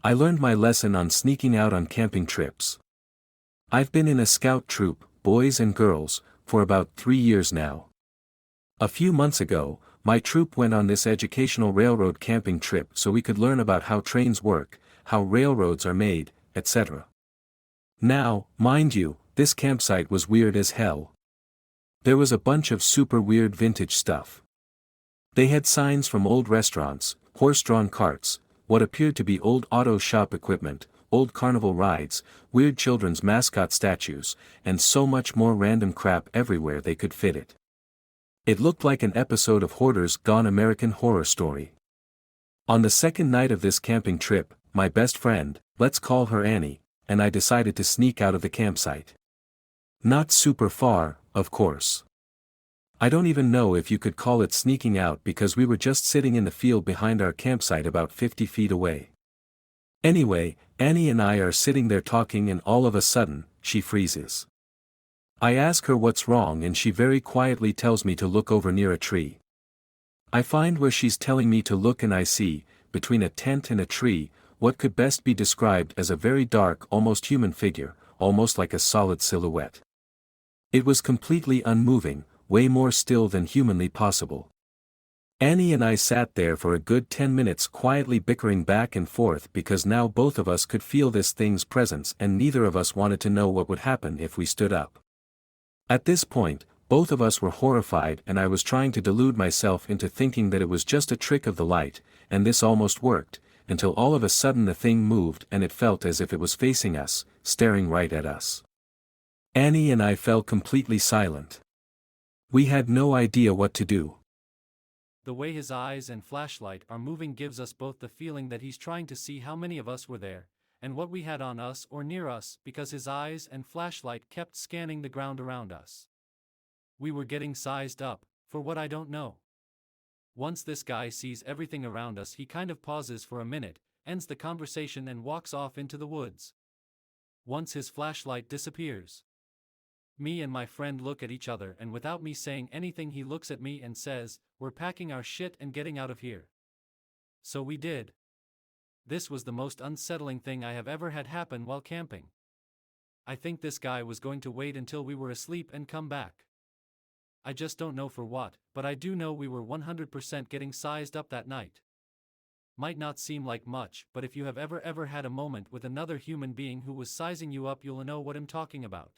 I learned my lesson on sneaking out on camping trips. I've been in a scout troop, boys and girls, for about 3 years now. A few months ago, my troop went on this educational railroad camping trip so we could learn about how trains work, how railroads are made, etc. Now, mind you, this campsite was weird as hell. There was a bunch of super weird vintage stuff. They had signs from old restaurants, horse-drawn carts, what appeared to be old auto shop equipment, old carnival rides, weird children's mascot statues, and so much more random crap everywhere they could fit it. It looked like an episode of Hoarders Gone American Horror Story. On the second night of this camping trip, my best friend, let's call her Annie, and I decided to sneak out of the campsite. Not super far, of course. I don't even know if you could call it sneaking out because we were just sitting in the field behind our campsite about 50 feet away. Anyway, Annie and I are sitting there talking and all of a sudden, she freezes. I ask her what's wrong and she very quietly tells me to look over near a tree. I find where she's telling me to look and I see, between a tent and a tree, what could best be described as a very dark, almost human figure, almost like a solid silhouette. It was completely unmoving, way more still than humanly possible. Annie and I sat there for a good 10 minutes quietly bickering back and forth because now both of us could feel this thing's presence and neither of us wanted to know what would happen if we stood up. At this point, both of us were horrified and I was trying to delude myself into thinking that it was just a trick of the light, and this almost worked, until all of a sudden the thing moved and it felt as if it was facing us, staring right at us. Annie and I fell completely silent. We had no idea what to do. The way his eyes and flashlight are moving gives us both the feeling that he's trying to see how many of us were there, and what we had on us or near us because his eyes and flashlight kept scanning the ground around us. We were getting sized up, for what I don't know. Once this guy sees everything around us he kind of pauses for a minute, ends the conversation and walks off into the woods. Once his flashlight disappears. Me and my friend look at each other and without me saying anything he looks at me and says, "We're packing our shit and getting out of here." So we did. This was the most unsettling thing I have ever had happen while camping. I think this guy was going to wait until we were asleep and come back. I just don't know for what, but I do know we were 100% getting sized up that night. Might not seem like much, but if you have ever had a moment with another human being who was sizing you up, you'll know what I'm talking about.